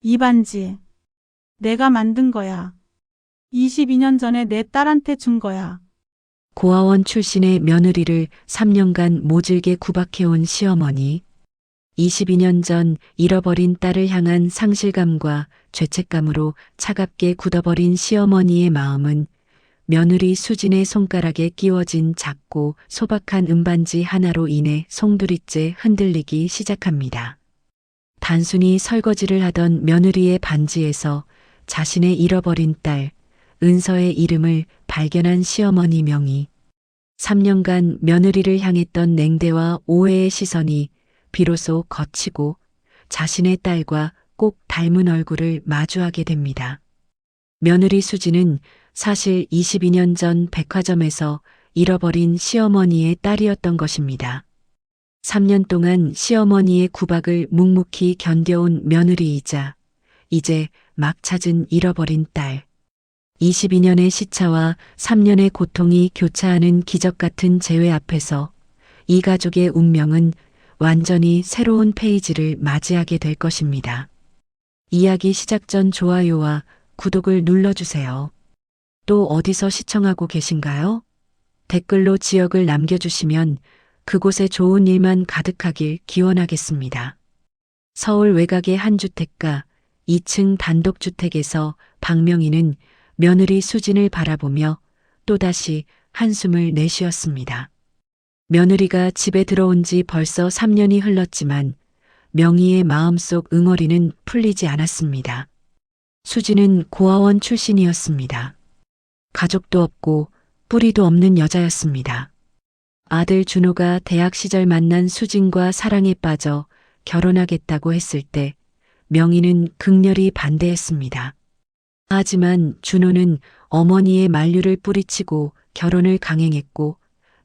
이 반지 내가 만든 거야. 22년 전에 내 딸한테 준 거야. 고아원 출신의 며느리를 3년간 모질게 구박해온 시어머니. 22년 전 잃어버린 딸을 향한 상실감과 죄책감으로 차갑게 굳어버린 시어머니의 마음은 며느리 수진의 손가락에 끼워진 작고 소박한 은반지 하나로 인해 송두리째 흔들리기 시작합니다. 단순히 설거지를 하던 며느리의 반지에서 자신의 잃어버린 딸 은서의 이름을 발견한 시어머니 명희. 3년간 며느리를 향했던 냉대와 오해의 시선이 비로소 거치고 자신의 딸과 꼭 닮은 얼굴을 마주하게 됩니다. 며느리 수지는 사실 22년 전 백화점에서 잃어버린 시어머니의 딸이었던 것입니다. 3년 동안 시어머니의 구박을 묵묵히 견뎌온 며느리이자 이제 막 찾은 잃어버린 딸. 22년의 시차와 3년의 고통이 교차하는 기적 같은 재회 앞에서 이 가족의 운명은 완전히 새로운 페이지를 맞이하게 될 것입니다. 이야기 시작 전 좋아요와 구독을 눌러주세요. 또 어디서 시청하고 계신가요? 댓글로 지역을 남겨주시면 그곳에 좋은 일만 가득하길 기원하겠습니다. 서울 외곽의 한 주택가 2층 단독주택에서 박명희는 며느리 수진을 바라보며 또다시 한숨을 내쉬었습니다. 며느리가 집에 들어온 지 벌써 3년이 흘렀지만 명희의 마음속 응어리는 풀리지 않았습니다. 수진은 고아원 출신이었습니다. 가족도 없고 뿌리도 없는 여자였습니다. 아들 준호가 대학 시절 만난 수진과 사랑에 빠져 결혼하겠다고 했을 때 명희는 극렬히 반대했습니다. 하지만 준호는 어머니의 만류를 뿌리치고 결혼을 강행했고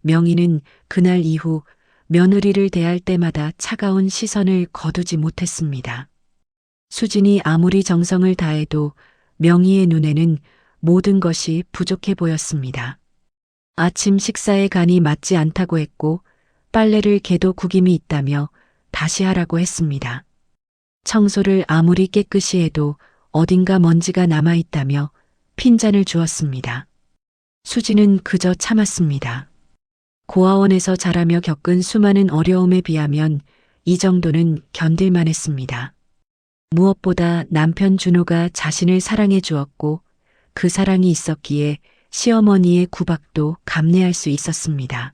명희는 그날 이후 며느리를 대할 때마다 차가운 시선을 거두지 못했습니다. 수진이 아무리 정성을 다해도 명희의 눈에는 모든 것이 부족해 보였습니다. 아침 식사에 간이 맞지 않다고 했고 빨래를 개도 구김이 있다며 다시 하라고 했습니다. 청소를 아무리 깨끗이 해도 어딘가 먼지가 남아있다며 핀잔을 주었습니다. 수지는 그저 참았습니다. 고아원에서 자라며 겪은 수많은 어려움에 비하면 이 정도는 견딜만 했습니다. 무엇보다 남편 준호가 자신을 사랑해 주었고 그 사랑이 있었기에 시어머니의 구박도 감내할 수 있었습니다.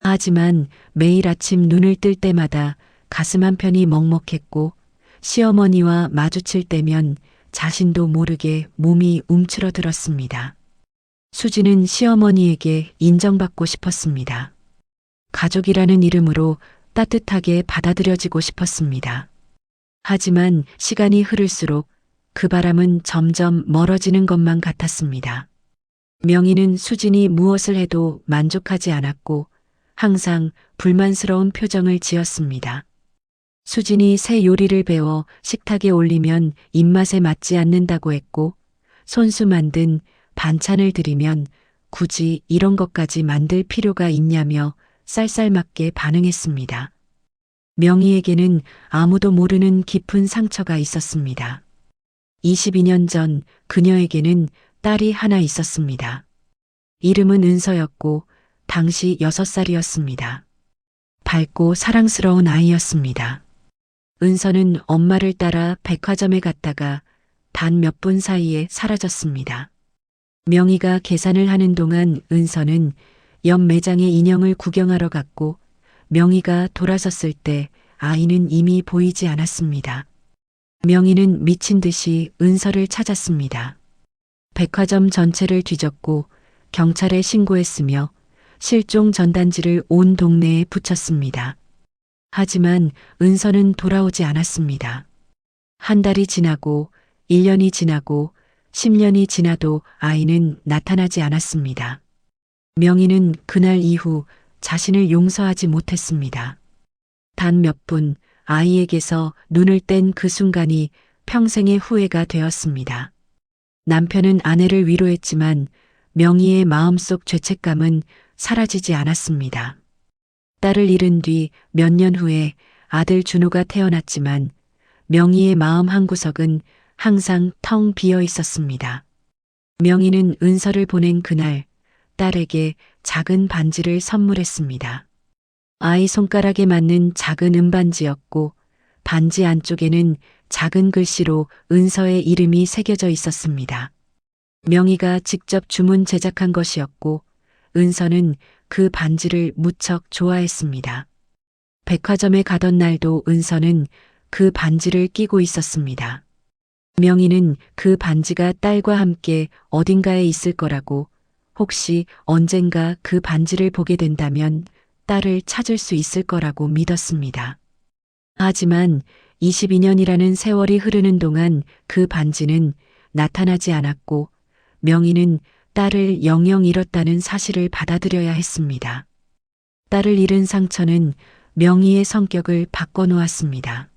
하지만 매일 아침 눈을 뜰 때마다 가슴 한편이 먹먹했고 시어머니와 마주칠 때면 자신도 모르게 몸이 움츠러들었습니다. 수지는 시어머니에게 인정받고 싶었습니다. 가족이라는 이름으로 따뜻하게 받아들여지고 싶었습니다. 하지만 시간이 흐를수록 그 바람은 점점 멀어지는 것만 같았습니다. 명희는 수진이 무엇을 해도 만족하지 않았고 항상 불만스러운 표정을 지었습니다. 수진이 새 요리를 배워 식탁에 올리면 입맛에 맞지 않는다고 했고 손수 만든 반찬을 드리면 굳이 이런 것까지 만들 필요가 있냐며 쌀쌀맞게 반응했습니다. 명희에게는 아무도 모르는 깊은 상처가 있었습니다. 22년 전 그녀에게는 딸이 하나 있었습니다. 이름은 은서였고 당시 6살이었습니다. 밝고 사랑스러운 아이였습니다. 은서는 엄마를 따라 백화점에 갔다가 단 몇 분 사이에 사라졌습니다. 명희가 계산을 하는 동안 은서는 옆 매장의 인형을 구경하러 갔고 명희가 돌아섰을 때 아이는 이미 보이지 않았습니다. 명희는 미친 듯이 은서를 찾았습니다. 백화점 전체를 뒤졌고 경찰에 신고했으며 실종 전단지를 온 동네에 붙였습니다. 하지만 은서는 돌아오지 않았습니다. 한 달이 지나고 1년이 지나고 10년이 지나도 아이는 나타나지 않았습니다. 명희는 그날 이후 자신을 용서하지 못했습니다. 단 몇 분 아이에게서 눈을 뗀 그 순간이 평생의 후회가 되었습니다. 남편은 아내를 위로했지만 명희의 마음속 죄책감은 사라지지 않았습니다. 딸을 잃은 뒤 몇 년 후에 아들 준호가 태어났지만 명희의 마음 한구석은 항상 텅 비어 있었습니다. 명희는 은서를 보낸 그날 딸에게 작은 반지를 선물했습니다. 아이 손가락에 맞는 작은 은반지였고 반지 안쪽에는 작은 글씨로 은서의 이름이 새겨져 있었습니다. 명희가 직접 주문 제작한 것이었고 은서는 그 반지를 무척 좋아했습니다. 백화점에 가던 날도 은서는 그 반지를 끼고 있었습니다. 명희는 그 반지가 딸과 함께 어딘가에 있을 거라고, 혹시 언젠가 그 반지를 보게 된다면 딸을 찾을 수 있을 거라고 믿었습니다. 하지만 22년이라는 세월이 흐르는 동안 그 반지는 나타나지 않았고 명희는 딸을 영영 잃었다는 사실을 받아들여야 했습니다. 딸을 잃은 상처는 명희의 성격을 바꿔놓았습니다.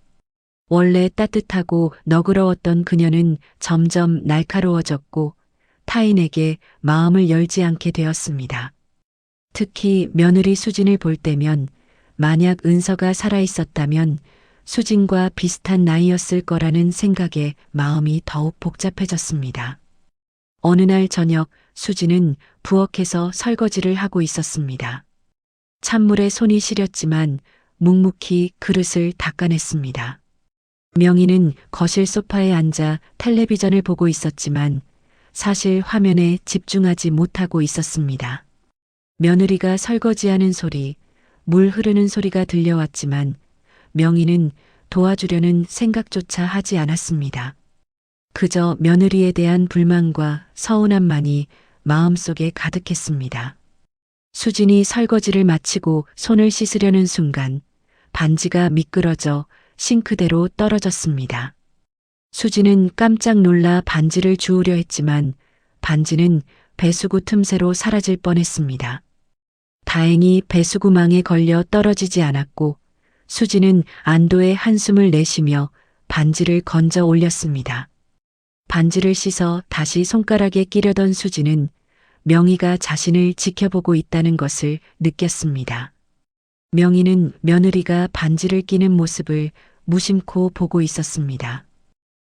원래 따뜻하고 너그러웠던 그녀는 점점 날카로워졌고 타인에게 마음을 열지 않게 되었습니다. 특히 며느리 수진을 볼 때면 만약 은서가 살아있었다면 수진과 비슷한 나이였을 거라는 생각에 마음이 더욱 복잡해졌습니다. 어느 날 저녁 수진은 부엌에서 설거지를 하고 있었습니다. 찬물에 손이 시렸지만 묵묵히 그릇을 닦아냈습니다. 명희는 거실 소파에 앉아 텔레비전을 보고 있었지만 사실 화면에 집중하지 못하고 있었습니다. 며느리가 설거지하는 소리, 물 흐르는 소리가 들려왔지만 명희는 도와주려는 생각조차 하지 않았습니다. 그저 며느리에 대한 불만과 서운함만이 마음속에 가득했습니다. 수진이 설거지를 마치고 손을 씻으려는 순간 반지가 미끄러져 싱크대로 떨어졌습니다. 수진은 깜짝 놀라 반지를 주우려 했지만 반지는 배수구 틈새로 사라질 뻔했습니다. 다행히 배수구망에 걸려 떨어지지 않았고 수진은 안도의 한숨을 내쉬며 반지를 건져 올렸습니다. 반지를 씻어 다시 손가락에 끼려던 수진은 명희가 자신을 지켜보고 있다는 것을 느꼈습니다. 명희는 며느리가 반지를 끼는 모습을 무심코 보고 있었습니다.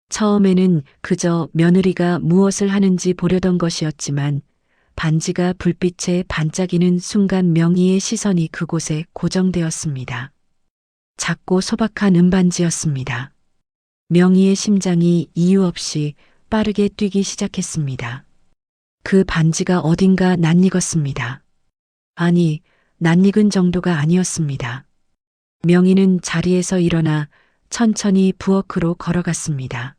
처음에는 그저 며느리가 무엇을 하는지 보려던 것이었지만 반지가 불빛에 반짝이는 순간 명희의 시선이 그곳에 고정되었습니다. 작고 소박한 은반지였습니다. 명희의 심장이 이유 없이 빠르게 뛰기 시작했습니다. 그 반지가 어딘가 낯익었습니다. 아니, 낯익은 정도가 아니었습니다. 명희는 자리에서 일어나 천천히 부엌으로 걸어갔습니다.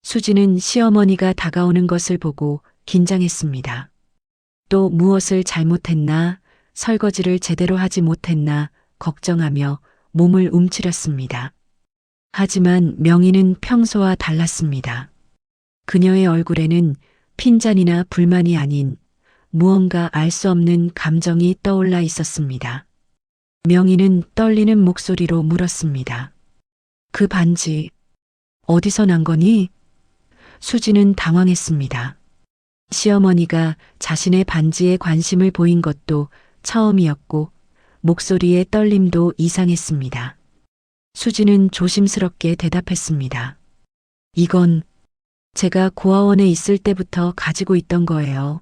수지는 시어머니가 다가오는 것을 보고 긴장했습니다. 또 무엇을 잘못했나, 설거지를 제대로 하지 못했나 걱정하며 몸을 움츠렸습니다. 하지만 명희는 평소와 달랐습니다. 그녀의 얼굴에는 핀잔이나 불만이 아닌 무언가 알 수 없는 감정이 떠올라 있었습니다. 명희는 떨리는 목소리로 물었습니다. 그 반지 어디서 난 거니? 수지는 당황했습니다. 시어머니가 자신의 반지에 관심을 보인 것도 처음이었고 목소리의 떨림도 이상했습니다. 수지는 조심스럽게 대답했습니다. 이건 제가 고아원에 있을 때부터 가지고 있던 거예요.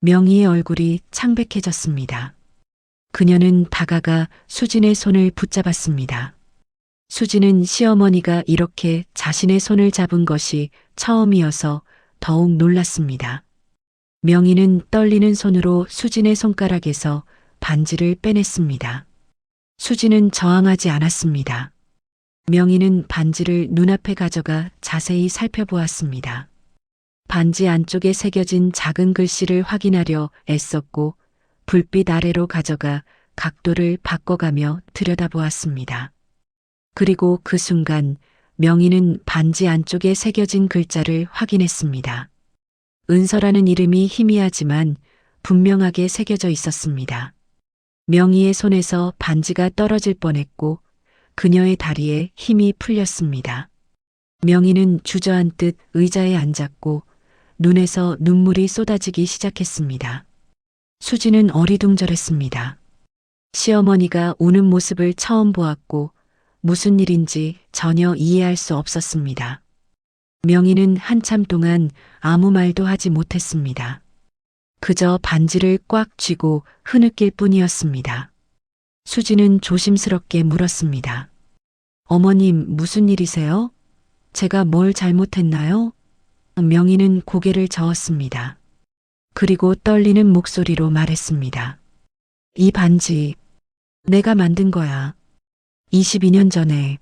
명희의 얼굴이 창백해졌습니다. 그녀는 다가가 수진의 손을 붙잡았습니다. 수진은 시어머니가 이렇게 자신의 손을 잡은 것이 처음이어서 더욱 놀랐습니다. 명희는 떨리는 손으로 수진의 손가락에서 반지를 빼냈습니다. 수진은 저항하지 않았습니다. 명희는 반지를 눈앞에 가져가 자세히 살펴보았습니다. 반지 안쪽에 새겨진 작은 글씨를 확인하려 애썼고 불빛 아래로 가져가 각도를 바꿔가며 들여다보았습니다. 그리고 그 순간 명희는 반지 안쪽에 새겨진 글자를 확인했습니다. 은서라는 이름이 희미하지만 분명하게 새겨져 있었습니다. 명희의 손에서 반지가 떨어질 뻔했고 그녀의 다리에 힘이 풀렸습니다. 명희는 주저앉듯 의자에 앉았고 눈에서 눈물이 쏟아지기 시작했습니다. 수지는 어리둥절했습니다. 시어머니가 우는 모습을 처음 보았고 무슨 일인지 전혀 이해할 수 없었습니다. 명희는 한참 동안 아무 말도 하지 못했습니다. 그저 반지를 꽉 쥐고 흐느낄 뿐이었습니다. 수지는 조심스럽게 물었습니다. 어머님, 무슨 일이세요? 제가 뭘 잘못했나요? 명희는 고개를 저었습니다. 그리고 떨리는 목소리로 말했습니다. 이 반지, 내가 만든 거야. 22년 전에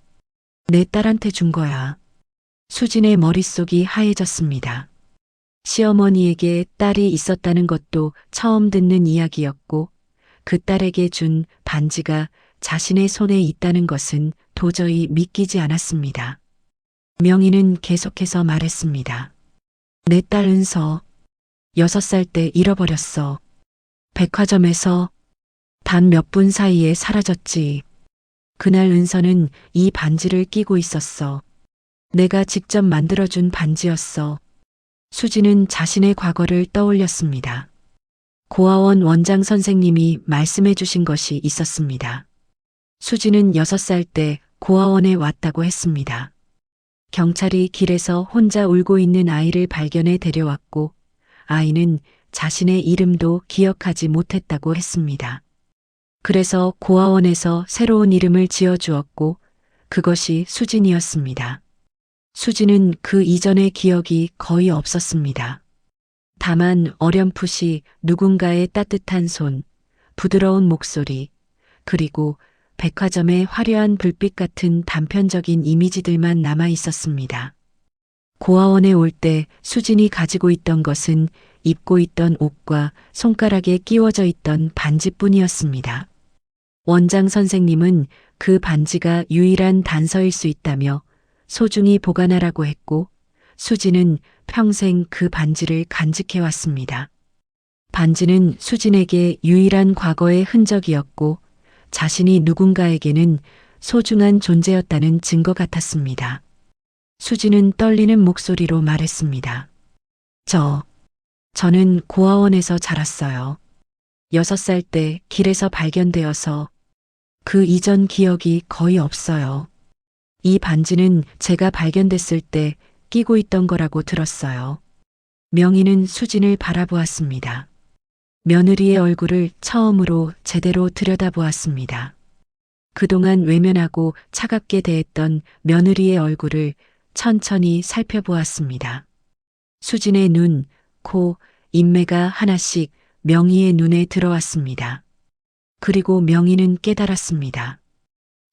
내 딸한테 준 거야. 수진의 머릿속이 하얘졌습니다. 시어머니에게 딸이 있었다는 것도 처음 듣는 이야기였고, 그 딸에게 준 반지가 자신의 손에 있다는 것은 도저히 믿기지 않았습니다. 명희는 계속해서 말했습니다. 내 딸 은서, 6살 때 잃어버렸어. 백화점에서 단 몇 분 사이에 사라졌지. 그날 은서는 이 반지를 끼고 있었어. 내가 직접 만들어준 반지였어. 수지는 자신의 과거를 떠올렸습니다. 고아원 원장 선생님이 말씀해 주신 것이 있었습니다. 수지는 6살 때 고아원에 왔다고 했습니다. 경찰이 길에서 혼자 울고 있는 아이를 발견해 데려왔고, 아이는 자신의 이름도 기억하지 못했다고 했습니다. 그래서 고아원에서 새로운 이름을 지어주었고, 그것이 수진이었습니다. 수지는 그 이전의 기억이 거의 없었습니다. 다만 어렴풋이 누군가의 따뜻한 손, 부드러운 목소리, 그리고 백화점의 화려한 불빛 같은 단편적인 이미지들만 남아 있었습니다. 고아원에 올 때 수진이 가지고 있던 것은 입고 있던 옷과 손가락에 끼워져 있던 반지뿐이었습니다. 원장 선생님은 그 반지가 유일한 단서일 수 있다며 소중히 보관하라고 했고, 수진은 평생 그 반지를 간직해 왔습니다. 반지는 수진에게 유일한 과거의 흔적이었고, 자신이 누군가에게는 소중한 존재였다는 증거 같았습니다. 수진은 떨리는 목소리로 말했습니다. 저는 고아원에서 자랐어요. 6살 때 길에서 발견되어서 그 이전 기억이 거의 없어요. 이 반지는 제가 발견됐을 때 끼고 있던 거라고 들었어요. 명희는 수진을 바라보았습니다. 며느리의 얼굴을 처음으로 제대로 들여다보았습니다. 그동안 외면하고 차갑게 대했던 며느리의 얼굴을 천천히 살펴보았습니다. 수진의 눈, 코, 인매가 하나씩 명희의 눈에 들어왔습니다. 그리고 명희는 깨달았습니다.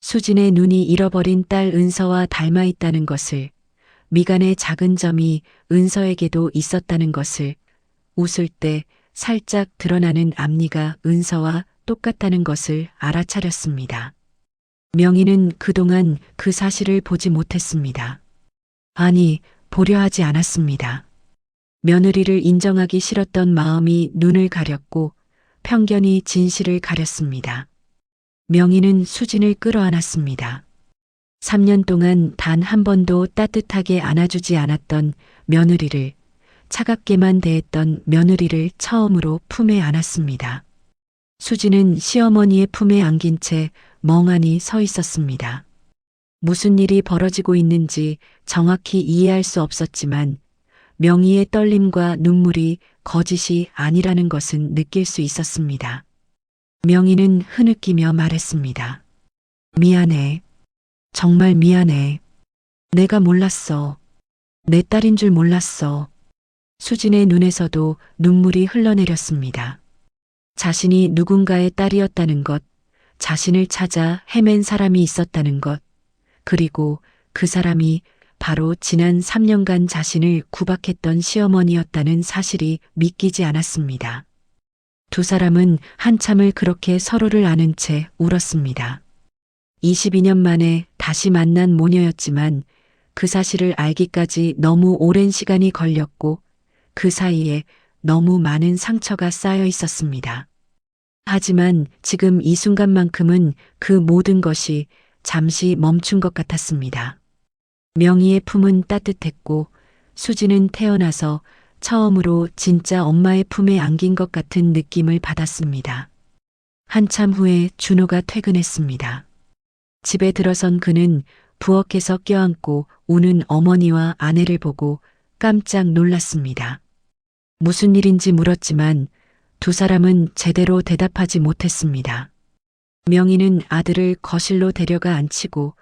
수진의 눈이 잃어버린 딸 은서와 닮아 있다는 것을, 미간의 작은 점이 은서에게도 있었다는 것을, 웃을 때 살짝 드러나는 앞니가 은서와 똑같다는 것을 알아차렸습니다. 명희는 그동안 그 사실을 보지 못했습니다. 아니, 보려 하지 않았습니다. 며느리를 인정하기 싫었던 마음이 눈을 가렸고, 편견이 진실을 가렸습니다. 명희는 수진을 끌어안았습니다. 3년 동안 단 한 번도 따뜻하게 안아주지 않았던 며느리를, 차갑게만 대했던 며느리를 처음으로 품에 안았습니다. 수진은 시어머니의 품에 안긴 채 멍하니 서 있었습니다. 무슨 일이 벌어지고 있는지 정확히 이해할 수 없었지만, 명희의 떨림과 눈물이 거짓이 아니라는 것은 느낄 수 있었습니다. 명희는 흐느끼며 말했습니다. 미안해. 정말 미안해. 내가 몰랐어. 내 딸인 줄 몰랐어. 수진의 눈에서도 눈물이 흘러내렸습니다. 자신이 누군가의 딸이었다는 것, 자신을 찾아 헤맨 사람이 있었다는 것, 그리고 그 사람이 바로 지난 3년간 자신을 구박했던 시어머니였다는 사실이 믿기지 않았습니다. 두 사람은 한참을 그렇게 서로를 아는 채 울었습니다. 22년 만에 다시 만난 모녀였지만 그 사실을 알기까지 너무 오랜 시간이 걸렸고, 그 사이에 너무 많은 상처가 쌓여 있었습니다. 하지만 지금 이 순간만큼은 그 모든 것이 잠시 멈춘 것 같았습니다. 명희의 품은 따뜻했고, 수지는 태어나서 처음으로 진짜 엄마의 품에 안긴 것 같은 느낌을 받았습니다. 한참 후에 준호가 퇴근했습니다. 집에 들어선 그는 부엌에서 껴안고 우는 어머니와 아내를 보고 깜짝 놀랐습니다. 무슨 일인지 물었지만 두 사람은 제대로 대답하지 못했습니다. 명희는 아들을 거실로 데려가 앉히고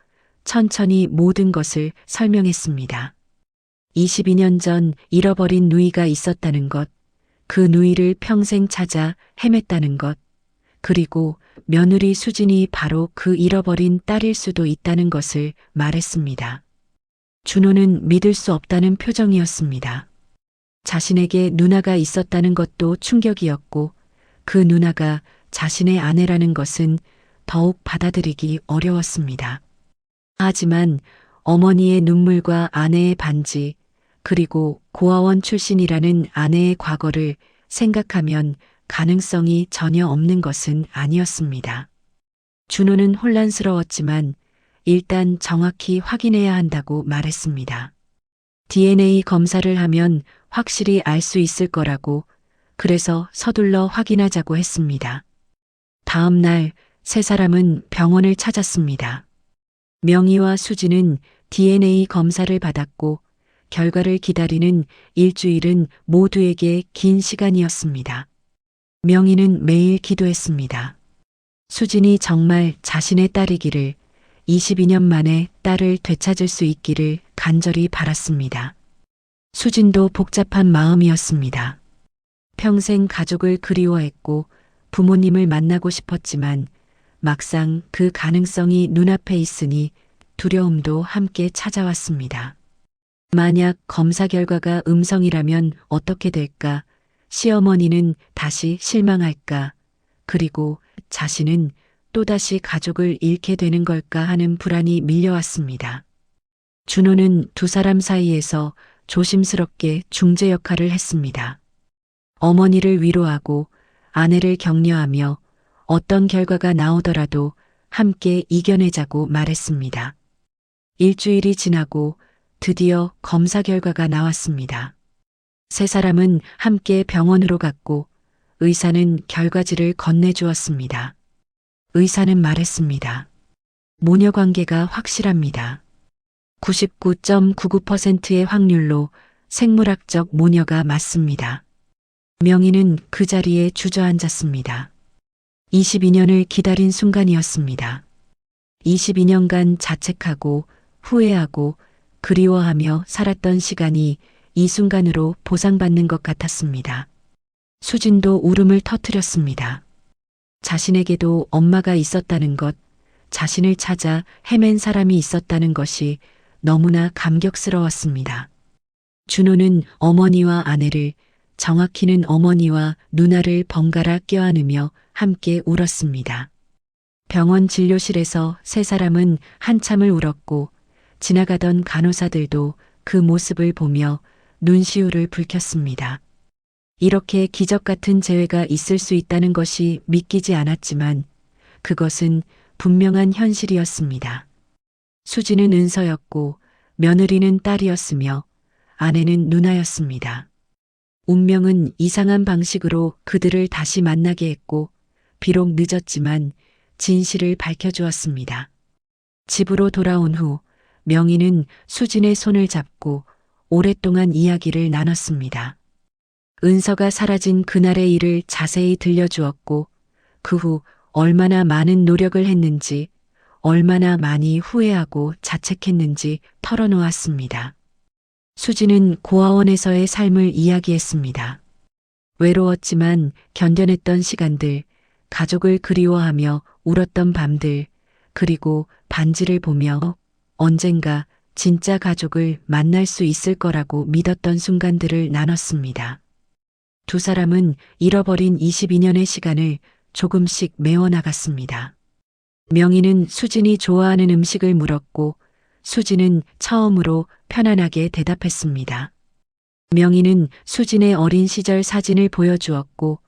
천천히 모든 것을 설명했습니다. 22년 전 잃어버린 누이가 있었다는 것, 그 누이를 평생 찾아 헤맸다는 것, 그리고 며느리 수진이 바로 그 잃어버린 딸일 수도 있다는 것을 말했습니다. 준호는 믿을 수 없다는 표정이었습니다. 자신에게 누나가 있었다는 것도 충격이었고 그 누나가 자신의 아내라는 것은 더욱 받아들이기 어려웠습니다. 하지만 어머니의 눈물과 아내의 반지, 그리고 고아원 출신이라는 아내의 과거를 생각하면 가능성이 전혀 없는 것은 아니었습니다. 준호는 혼란스러웠지만 일단 정확히 확인해야 한다고 말했습니다. DNA 검사를 하면 확실히 알 수 있을 거라고, 그래서 서둘러 확인하자고 했습니다. 다음 날 세 사람은 병원을 찾았습니다. 명희와 수지는 DNA 검사를 받았고 결과를 기다리는 일주일은 모두에게 긴 시간이었습니다. 명희는 매일 기도했습니다. 수진이 정말 자신의 딸이기를, 22년 만에 딸을 되찾을 수 있기를 간절히 바랐습니다. 수진도 복잡한 마음이었습니다. 평생 가족을 그리워했고 부모님을 만나고 싶었지만 막상 그 가능성이 눈앞에 있으니 두려움도 함께 찾아왔습니다. 만약 검사 결과가 음성이라면 어떻게 될까? 시어머니는 다시 실망할까? 그리고 자신은 또다시 가족을 잃게 되는 걸까 하는 불안이 밀려왔습니다. 준호는 두 사람 사이에서 조심스럽게 중재 역할을 했습니다. 어머니를 위로하고 아내를 격려하며 어떤 결과가 나오더라도 함께 이겨내자고 말했습니다. 일주일이 지나고 드디어 검사 결과가 나왔습니다. 세 사람은 함께 병원으로 갔고 의사는 결과지를 건네주었습니다. 의사는 말했습니다. 모녀 관계가 확실합니다. 99.99%의 확률로 생물학적 모녀가 맞습니다. 명희는 그 자리에 주저앉았습니다. 22년을 기다린 순간이었습니다. 22년간 자책하고 후회하고 그리워하며 살았던 시간이 이 순간으로 보상받는 것 같았습니다. 수진도 울음을 터뜨렸습니다. 자신에게도 엄마가 있었다는 것, 자신을 찾아 헤맨 사람이 있었다는 것이 너무나 감격스러웠습니다. 준호는 어머니와 아내를, 정확히는 어머니와 누나를 번갈아 껴안으며 함께 울었습니다. 병원 진료실에서 세 사람은 한참을 울었고 지나가던 간호사들도 그 모습을 보며 눈시울을 붉혔습니다. 이렇게 기적 같은 재회가 있을 수 있다는 것이 믿기지 않았지만 그것은 분명한 현실이었습니다. 수지는 은서였고 며느리는 딸이었으며 아내는 누나였습니다. 운명은 이상한 방식으로 그들을 다시 만나게 했고 비록 늦었지만 진실을 밝혀주었습니다. 집으로 돌아온 후 명희는 수진의 손을 잡고 오랫동안 이야기를 나눴습니다. 은서가 사라진 그날의 일을 자세히 들려주었고 그 후 얼마나 많은 노력을 했는지, 얼마나 많이 후회하고 자책했는지 털어놓았습니다. 수지는 고아원에서의 삶을 이야기했습니다. 외로웠지만 견뎌냈던 시간들, 가족을 그리워하며 울었던 밤들, 그리고 반지를 보며 언젠가 진짜 가족을 만날 수 있을 거라고 믿었던 순간들을 나눴습니다. 두 사람은 잃어버린 22년의 시간을 조금씩 메워나갔습니다. 명희는 수진이 좋아하는 음식을 물었고 수진은 처음으로 편안하게 대답했습니다. 명희는 수진의 어린 시절 사진을 보여주었고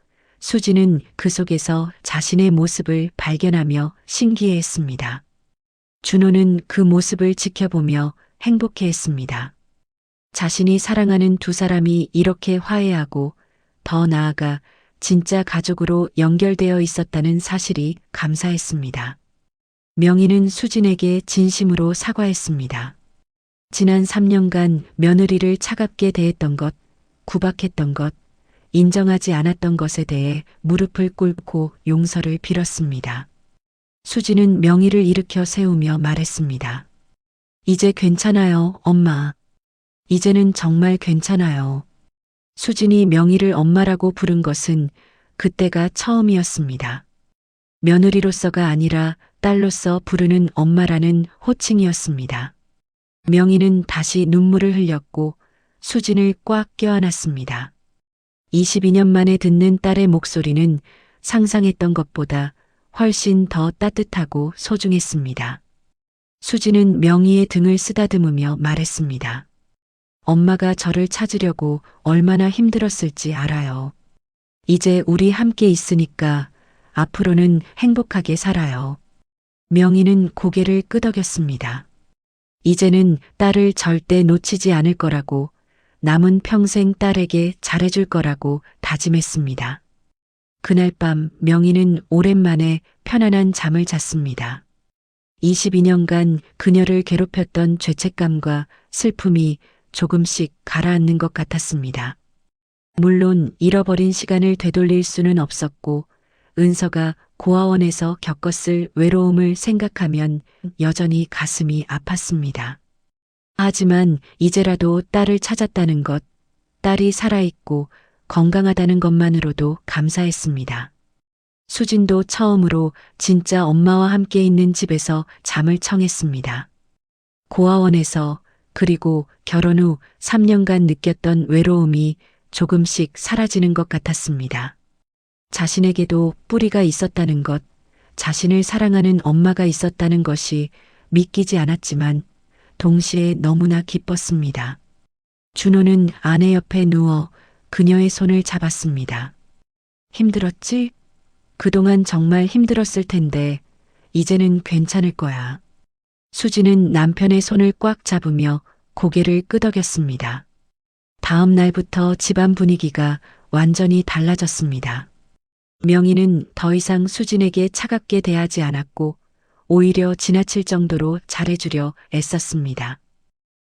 수진은 그 속에서 자신의 모습을 발견하며 신기해했습니다. 준호는 그 모습을 지켜보며 행복해했습니다. 자신이 사랑하는 두 사람이 이렇게 화해하고 더 나아가 진짜 가족으로 연결되어 있었다는 사실이 감사했습니다. 명희는 수진에게 진심으로 사과했습니다. 지난 3년간 며느리를 차갑게 대했던 것, 구박했던 것, 인정하지 않았던 것에 대해 무릎을 꿇고 용서를 빌었습니다. 수진은 명희를 일으켜 세우며 말했습니다. 이제 괜찮아요, 엄마. 이제는 정말 괜찮아요. 수진이 명희를 엄마라고 부른 것은 그때가 처음이었습니다. 며느리로서가 아니라 딸로서 부르는 엄마라는 호칭이었습니다. 명희는 다시 눈물을 흘렸고 수진을 꽉 껴안았습니다. 22년 만에 듣는 딸의 목소리는 상상했던 것보다 훨씬 더 따뜻하고 소중했습니다. 수진은 명희의 등을 쓰다듬으며 말했습니다. 엄마가 저를 찾으려고 얼마나 힘들었을지 알아요. 이제 우리 함께 있으니까 앞으로는 행복하게 살아요. 명희는 고개를 끄덕였습니다. 이제는 딸을 절대 놓치지 않을 거라고, 남은 평생 딸에게 잘해줄 거라고 다짐했습니다. 그날 밤 명희는 오랜만에 편안한 잠을 잤습니다. 22년간 그녀를 괴롭혔던 죄책감과 슬픔이 조금씩 가라앉는 것 같았습니다. 물론 잃어버린 시간을 되돌릴 수는 없었고 은서가 고아원에서 겪었을 외로움을 생각하면 여전히 가슴이 아팠습니다. 하지만 이제라도 딸을 찾았다는 것, 딸이 살아있고 건강하다는 것만으로도 감사했습니다. 수진도 처음으로 진짜 엄마와 함께 있는 집에서 잠을 청했습니다. 고아원에서 그리고 결혼 후 3년간 느꼈던 외로움이 조금씩 사라지는 것 같았습니다. 자신에게도 뿌리가 있었다는 것, 자신을 사랑하는 엄마가 있었다는 것이 믿기지 않았지만 동시에 너무나 기뻤습니다. 준호는 아내 옆에 누워 그녀의 손을 잡았습니다. 힘들었지? 그동안 정말 힘들었을 텐데 이제는 괜찮을 거야. 수지는 남편의 손을 꽉 잡으며 고개를 끄덕였습니다. 다음 날부터 집안 분위기가 완전히 달라졌습니다. 명희는 더 이상 수진에게 차갑게 대하지 않았고 오히려 지나칠 정도로 잘해주려 애썼습니다.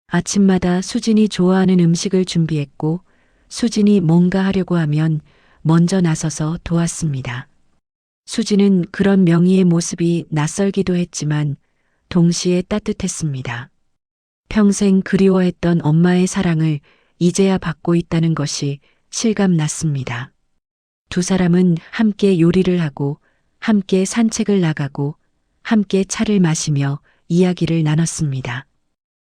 아침마다 수진이 좋아하는 음식을 준비했고 수진이 뭔가 하려고 하면 먼저 나서서 도왔습니다. 수진은 그런 명희의 모습이 낯설기도 했지만 동시에 따뜻했습니다. 평생 그리워했던 엄마의 사랑을 이제야 받고 있다는 것이 실감났습니다. 두 사람은 함께 요리를 하고 함께 산책을 나가고 함께 차를 마시며 이야기를 나눴습니다.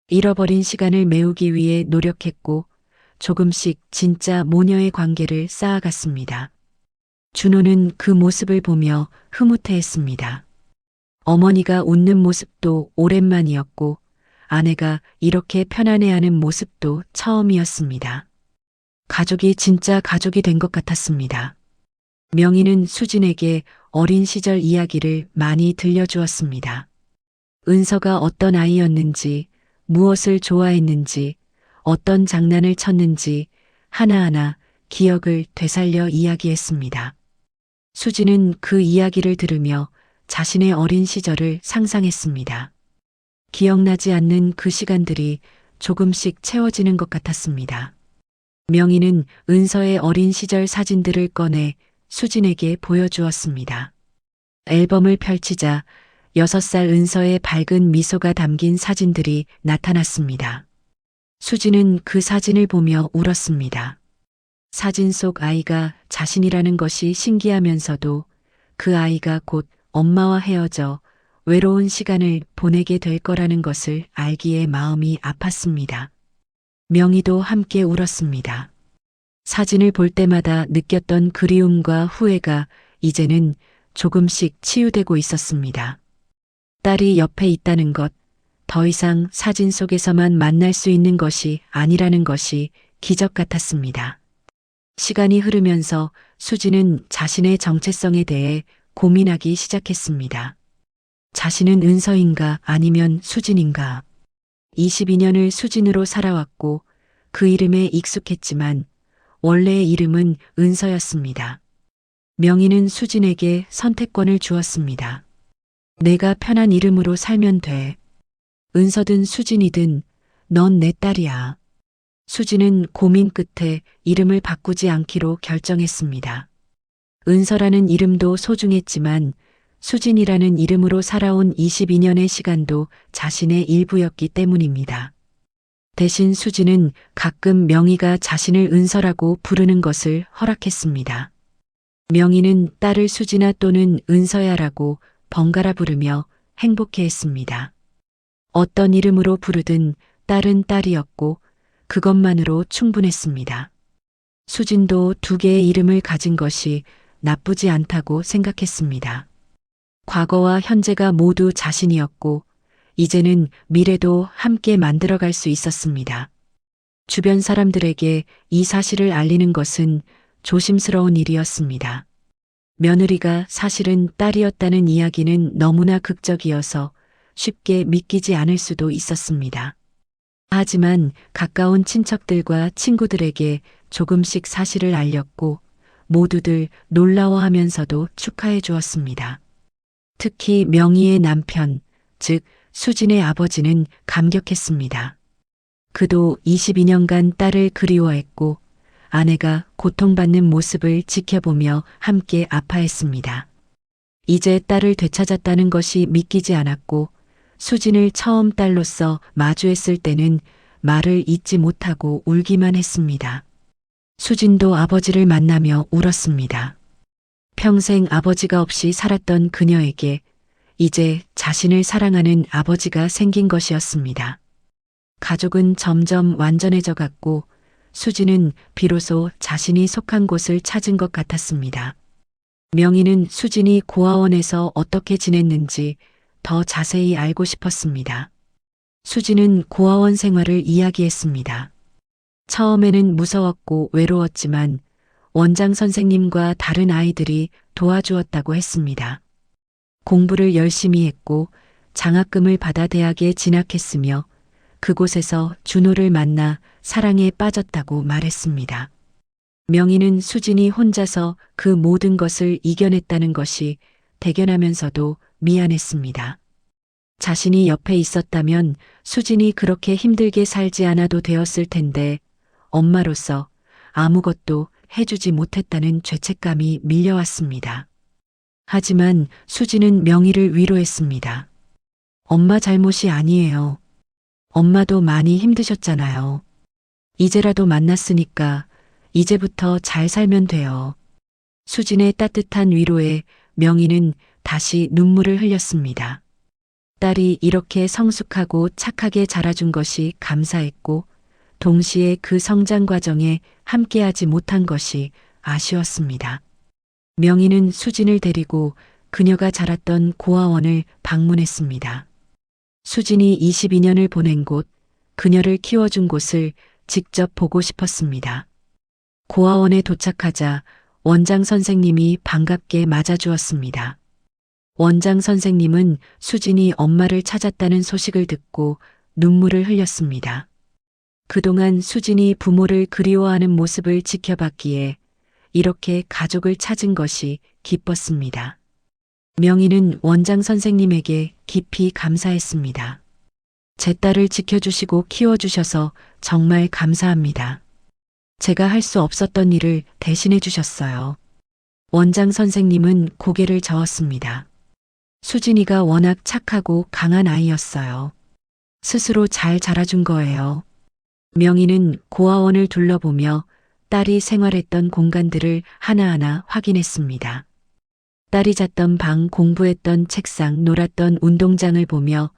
잃어버린 시간을 메우기 위해 노력했고 조금씩 진짜 모녀의 관계를 쌓아갔습니다. 준호는 그 모습을 보며 흐뭇해했습니다. 어머니가 웃는 모습도 오랜만이었고 아내가 이렇게 편안해하는 모습도 처음이었습니다. 가족이 진짜 가족이 된 것 같았습니다. 명희는 수진에게 어린 시절 이야기를 많이 들려주었습니다. 은서가 어떤 아이였는지, 무엇을 좋아했는지, 어떤 장난을 쳤는지 하나하나 기억을 되살려 이야기했습니다. 수진은 그 이야기를 들으며 자신의 어린 시절을 상상했습니다. 기억나지 않는 그 시간들이 조금씩 채워지는 것 같았습니다. 명희는 은서의 어린 시절 사진들을 꺼내 수진에게 보여주었습니다. 앨범을 펼치자 6살 은서의 밝은 미소가 담긴 사진들이 나타났습니다. 수진은 그 사진을 보며 울었습니다. 사진 속 아이가 자신이라는 것이 신기하면서도 그 아이가 곧 엄마와 헤어져 외로운 시간을 보내게 될 거라는 것을 알기에 마음이 아팠습니다. 명희도 함께 울었습니다. 사진을 볼 때마다 느꼈던 그리움과 후회가 이제는 조금씩 치유되고 있었습니다. 딸이 옆에 있다는 것, 더 이상 사진 속에서만 만날 수 있는 것이 아니라는 것이 기적 같았습니다. 시간이 흐르면서 수지는 자신의 정체성에 대해 고민하기 시작했습니다. 자신은 은서인가 아니면 수진인가. 22년을 수진으로 살아왔고 그 이름에 익숙했지만 원래의 이름은 은서였습니다. 명희는 수진에게 선택권을 주었습니다. 내가 편한 이름으로 살면 돼. 은서든 수진이든 넌 내 딸이야. 수진은 고민 끝에 이름을 바꾸지 않기로 결정했습니다. 은서라는 이름도 소중했지만 수진이라는 이름으로 살아온 22년의 시간도 자신의 일부였기 때문입니다. 대신 수진은 가끔 명희가 자신을 은서라고 부르는 것을 허락했습니다. 명희는 딸을 수진아 또는 은서야라고 번갈아 부르며 행복해했습니다. 어떤 이름으로 부르든 딸은 딸이었고 그것만으로 충분했습니다. 수진도 두 개의 이름을 가진 것이 나쁘지 않다고 생각했습니다. 과거와 현재가 모두 자신이었고 이제는 미래도 함께 만들어갈 수 있었습니다. 주변 사람들에게 이 사실을 알리는 것은 조심스러운 일이었습니다. 며느리가 사실은 딸이었다는 이야기는 너무나 극적이어서 쉽게 믿기지 않을 수도 있었습니다. 하지만 가까운 친척들과 친구들에게 조금씩 사실을 알렸고 모두들 놀라워하면서도 축하해 주었습니다. 특히 명희의 남편, 즉 수진의 아버지는 감격했습니다. 그도 22년간 딸을 그리워했고 아내가 고통받는 모습을 지켜보며 함께 아파했습니다. 이제 딸을 되찾았다는 것이 믿기지 않았고 수진을 처음 딸로서 마주했을 때는 말을 잇지 못하고 울기만 했습니다. 수진도 아버지를 만나며 울었습니다. 평생 아버지가 없이 살았던 그녀에게 이제 자신을 사랑하는 아버지가 생긴 것이었습니다. 가족은 점점 완전해져 갔고 수진은 비로소 자신이 속한 곳을 찾은 것 같았습니다. 명희는 수진이 고아원에서 어떻게 지냈는지 더 자세히 알고 싶었습니다. 수진은 고아원 생활을 이야기했습니다. 처음에는 무서웠고 외로웠지만 원장 선생님과 다른 아이들이 도와주었다고 했습니다. 공부를 열심히 했고 장학금을 받아 대학에 진학했으며 그곳에서 준호를 만나 사랑에 빠졌다고 말했습니다. 명희는 수진이 혼자서 그 모든 것을 이겨냈다는 것이 대견하면서도 미안했습니다. 자신이 옆에 있었다면 수진이 그렇게 힘들게 살지 않아도 되었을 텐데 엄마로서 아무것도 해주지 못했다는 죄책감이 밀려왔습니다. 하지만 수진은 명희를 위로했습니다. 엄마 잘못이 아니에요. 엄마도 많이 힘드셨잖아요. 이제라도 만났으니까 이제부터 잘 살면 돼요. 수진의 따뜻한 위로에 명희는 다시 눈물을 흘렸습니다. 딸이 이렇게 성숙하고 착하게 자라준 것이 감사했고 동시에 그 성장 과정에 함께하지 못한 것이 아쉬웠습니다. 명희는 수진을 데리고 그녀가 자랐던 고아원을 방문했습니다. 수진이 22년을 보낸 곳, 그녀를 키워준 곳을 직접 보고 싶었습니다. 고아원에 도착하자 원장 선생님이 반갑게 맞아주었습니다. 원장 선생님은 수진이 엄마를 찾았다는 소식을 듣고 눈물을 흘렸습니다. 그동안 수진이 부모를 그리워하는 모습을 지켜봤기에 이렇게 가족을 찾은 것이 기뻤습니다. 명희는 원장 선생님에게 깊이 감사했습니다. 제 딸을 지켜주시고 키워주셔서 정말 감사합니다. 제가 할 수 없었던 일을 대신해 주셨어요. 원장 선생님은 고개를 저었습니다. 수진이가 워낙 착하고 강한 아이였어요. 스스로 잘 자라준 거예요. 명희는 고아원을 둘러보며 딸이 생활했던 공간들을 하나하나 확인했습니다. 딸이 잤던 방, 공부했던 책상, 놀았던 운동장을 보며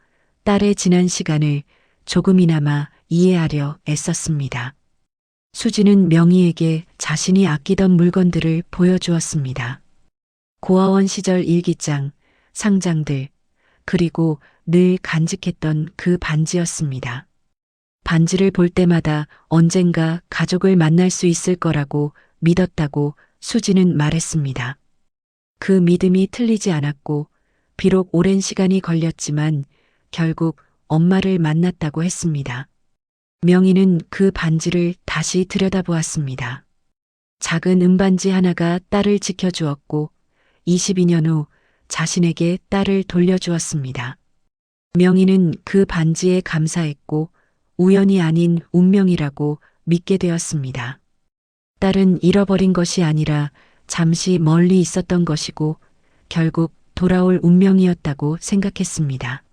딸의 지난 시간을 조금이나마 이해하려 애썼습니다. 수진은 명희에게 자신이 아끼던 물건들을 보여주었습니다. 고아원 시절 일기장, 상장들, 그리고 늘 간직했던 그 반지였습니다. 반지를 볼 때마다 언젠가 가족을 만날 수 있을 거라고 믿었다고 수진은 말했습니다. 그 믿음이 틀리지 않았고 비록 오랜 시간이 걸렸지만 결국 엄마를 만났다고 했습니다. 명희는 그 반지를 다시 들여다보았습니다. 작은 은반지 하나가 딸을 지켜주었고 22년 후 자신에게 딸을 돌려주었습니다. 명희는 그 반지에 감사했고 우연이 아닌 운명이라고 믿게 되었습니다. 딸은 잃어버린 것이 아니라 잠시 멀리 있었던 것이고 결국 돌아올 운명이었다고 생각했습니다.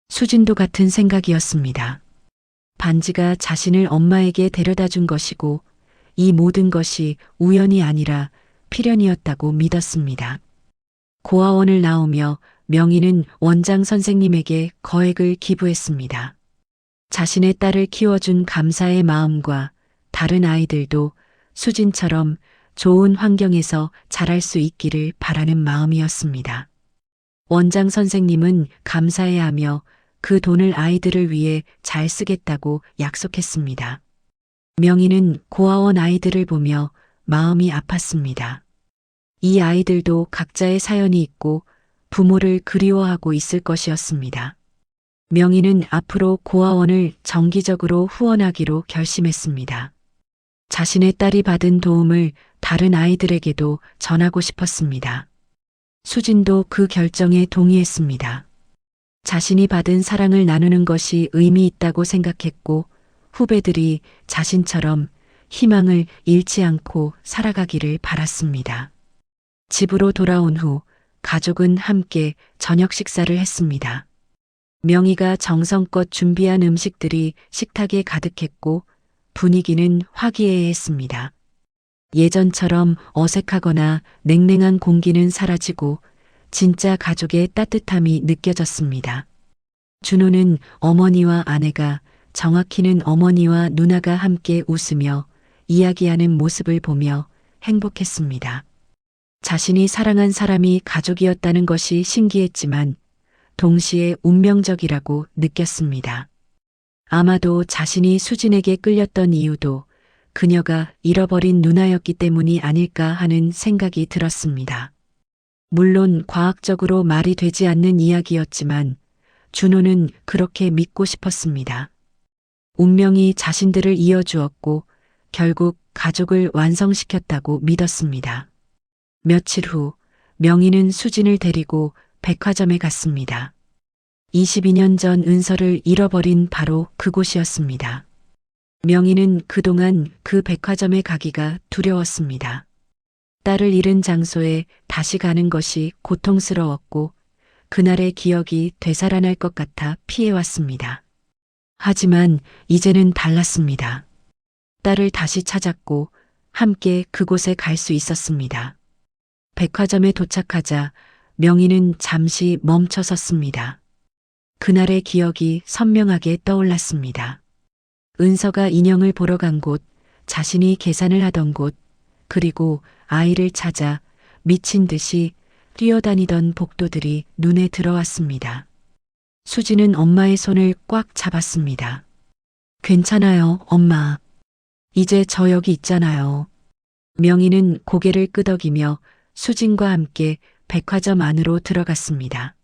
수진도 같은 생각이었습니다. 반지가 자신을 엄마에게 데려다 준 것이고 이 모든 것이 우연이 아니라 필연이었다고 믿었습니다. 고아원을 나오며 명희는 원장 선생님에게 거액을 기부했습니다. 자신의 딸을 키워준 감사의 마음과 다른 아이들도 수진처럼 좋은 환경에서 자랄 수 있기를 바라는 마음이었습니다. 원장 선생님은 감사해하며 그 돈을 아이들을 위해 잘 쓰겠다고 약속했습니다. 명희는 고아원 아이들을 보며 마음이 아팠습니다. 이 아이들도 각자의 사연이 있고 부모를 그리워하고 있을 것이었습니다. 명희는 앞으로 고아원을 정기적으로 후원하기로 결심했습니다. 자신의 딸이 받은 도움을 다른 아이들에게도 전하고 싶었습니다. 수진도 그 결정에 동의했습니다. 자신이 받은 사랑을 나누는 것이 의미 있다고 생각했고 후배들이 자신처럼 희망을 잃지 않고 살아가기를 바랐습니다. 집으로 돌아온 후 가족은 함께 저녁 식사를 했습니다. 명희가 정성껏 준비한 음식들이 식탁에 가득했고 분위기는 화기애애했습니다. 예전처럼 어색하거나 냉랭한 공기는 사라지고 진짜 가족의 따뜻함이 느껴졌습니다. 준호는 어머니와 아내가, 정확히는 어머니와 누나가 함께 웃으며 이야기하는 모습을 보며 행복했습니다. 자신이 사랑한 사람이 가족이었다는 것이 신기했지만 동시에 운명적이라고 느꼈습니다. 아마도 자신이 수진에게 끌렸던 이유도 그녀가 잃어버린 누나였기 때문이 아닐까 하는 생각이 들었습니다. 물론 과학적으로 말이 되지 않는 이야기였지만 준호는 그렇게 믿고 싶었습니다. 운명이 자신들을 이어주었고 결국 가족을 완성시켰다고 믿었습니다. 며칠 후 명희는 수진을 데리고 백화점에 갔습니다. 22년 전 은서를 잃어버린 바로 그곳이었습니다. 명희는 그동안 그 백화점에 가기가 두려웠습니다. 딸을 잃은 장소에 다시 가는 것이 고통스러웠고 그날의 기억이 되살아날 것 같아 피해왔습니다. 하지만 이제는 달랐습니다. 딸을 다시 찾았고 함께 그곳에 갈 수 있었습니다. 백화점에 도착하자 명희는 잠시 멈춰 섰습니다. 그날의 기억이 선명하게 떠올랐습니다. 은서가 인형을 보러 간 곳, 자신이 계산을 하던 곳, 그리고 아이를 찾아 미친 듯이 뛰어다니던 복도들이 눈에 들어왔습니다. 수지는 엄마의 손을 꽉 잡았습니다. 괜찮아요, 엄마. 이제 저 여기 있잖아요. 명희는 고개를 끄덕이며 수진과 함께 백화점 안으로 들어갔습니다.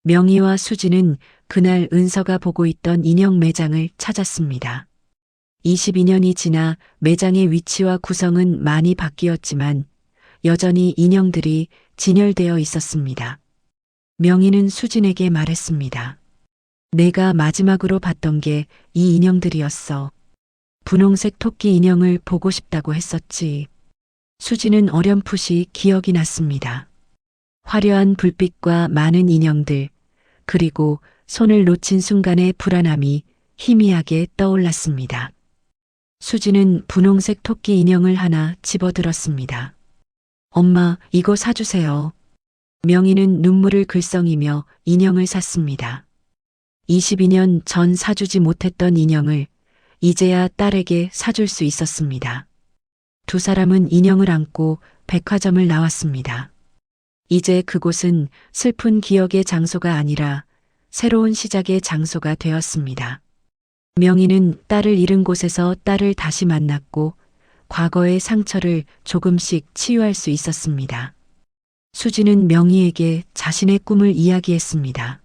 명희와 수진은 그날 은서가 보고 있던 인형 매장을 찾았습니다. 22년이 지나 매장의 위치와 구성은 많이 바뀌었지만 여전히 인형들이 진열되어 있었습니다. 명희는 수진에게 말했습니다. 내가 마지막으로 봤던 게 이 인형들이었어. 분홍색 토끼 인형을 보고 싶다고 했었지. 수진은 어렴풋이 기억이 났습니다. 화려한 불빛과 많은 인형들, 그리고 손을 놓친 순간의 불안함이 희미하게 떠올랐습니다. 수진은 분홍색 토끼 인형을 하나 집어들었습니다. 엄마, 이거 사주세요. 명희는 눈물을 글썽이며 인형을 샀습니다. 22년 전 사주지 못했던 인형을 이제야 딸에게 사줄 수 있었습니다. 두 사람은 인형을 안고 백화점을 나왔습니다. 이제 그곳은 슬픈 기억의 장소가 아니라 새로운 시작의 장소가 되었습니다. 명희는 딸을 잃은 곳에서 딸을 다시 만났고 과거의 상처를 조금씩 치유할 수 있었습니다. 수지는 명희에게 자신의 꿈을 이야기했습니다.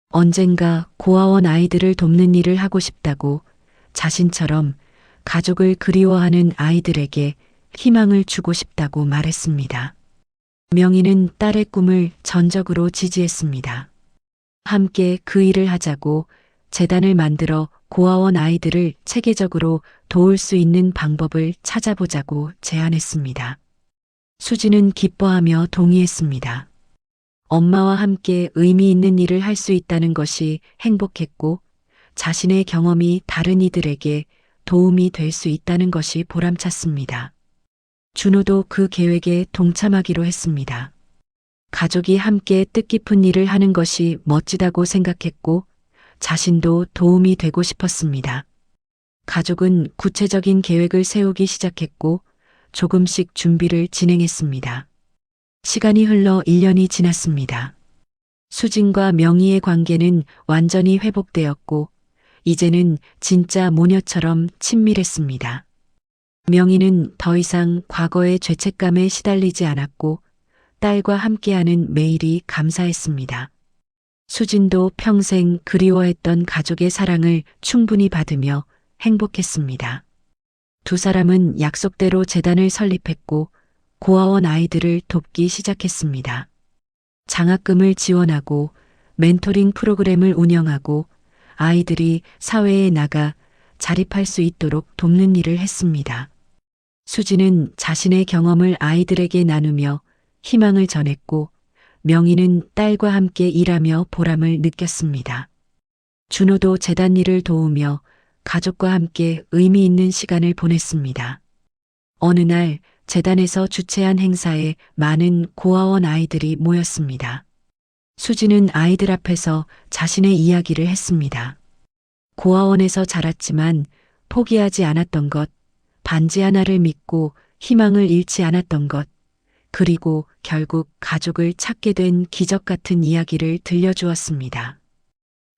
언젠가 고아원 아이들을 돕는 일을 하고 싶다고, 자신처럼 가족을 그리워하는 아이들에게 희망을 주고 싶다고 말했습니다. 명희는 딸의 꿈을 전적으로 지지했습니다. 함께 그 일을 하자고 재단을 만들어 고아원 아이들을 체계적으로 도울 수 있는 방법을 찾아보자고 제안했습니다. 수지는 기뻐하며 동의했습니다. 엄마와 함께 의미 있는 일을 할 수 있다는 것이 행복했고 자신의 경험이 다른 이들에게 도움이 될 수 있다는 것이 보람찼습니다. 준호도 그 계획에 동참하기로 했습니다. 가족이 함께 뜻깊은 일을 하는 것이 멋지다고 생각했고 자신도 도움이 되고 싶었습니다. 가족은 구체적인 계획을 세우기 시작했고 조금씩 준비를 진행했습니다. 시간이 흘러 1년이 지났습니다. 수진과 명희의 관계는 완전히 회복되었고 이제는 진짜 모녀처럼 친밀했습니다. 명희는 더 이상 과거의 죄책감에 시달리지 않았고 딸과 함께하는 매일이 감사했습니다. 수진도 평생 그리워했던 가족의 사랑을 충분히 받으며 행복했습니다. 두 사람은 약속대로 재단을 설립했고 고아원 아이들을 돕기 시작했습니다. 장학금을 지원하고 멘토링 프로그램을 운영하고 아이들이 사회에 나가 자립할 수 있도록 돕는 일을 했습니다. 수지는 자신의 경험을 아이들에게 나누며 희망을 전했고 명희는 딸과 함께 일하며 보람을 느꼈습니다. 준호도 재단 일을 도우며 가족과 함께 의미 있는 시간을 보냈습니다. 어느 날 재단에서 주최한 행사에 많은 고아원 아이들이 모였습니다. 수지는 아이들 앞에서 자신의 이야기를 했습니다. 고아원에서 자랐지만 포기하지 않았던 것, 반지 하나를 믿고 희망을 잃지 않았던 것, 그리고 결국 가족을 찾게 된 기적 같은 이야기를 들려주었습니다.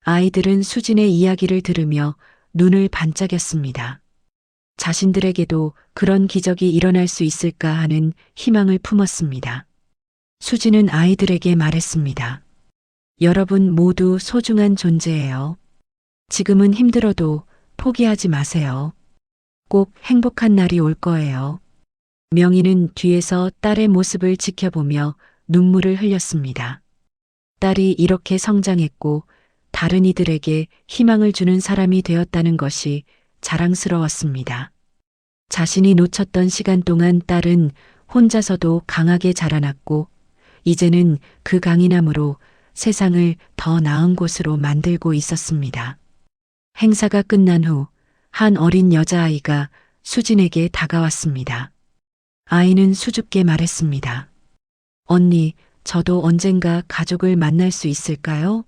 아이들은 수진의 이야기를 들으며 눈을 반짝였습니다. 자신들에게도 그런 기적이 일어날 수 있을까 하는 희망을 품었습니다. 수진은 아이들에게 말했습니다. 여러분 모두 소중한 존재예요. 지금은 힘들어도 포기하지 마세요. 꼭 행복한 날이 올 거예요. 명희는 뒤에서 딸의 모습을 지켜보며 눈물을 흘렸습니다. 딸이 이렇게 성장했고 다른 이들에게 희망을 주는 사람이 되었다는 것이 자랑스러웠습니다. 자신이 놓쳤던 시간 동안 딸은 혼자서도 강하게 자라났고 이제는 그 강인함으로 세상을 더 나은 곳으로 만들고 있었습니다. 행사가 끝난 후 한 어린 여자아이가 수진에게 다가왔습니다. 아이는 수줍게 말했습니다. 언니, 저도 언젠가 가족을 만날 수 있을까요?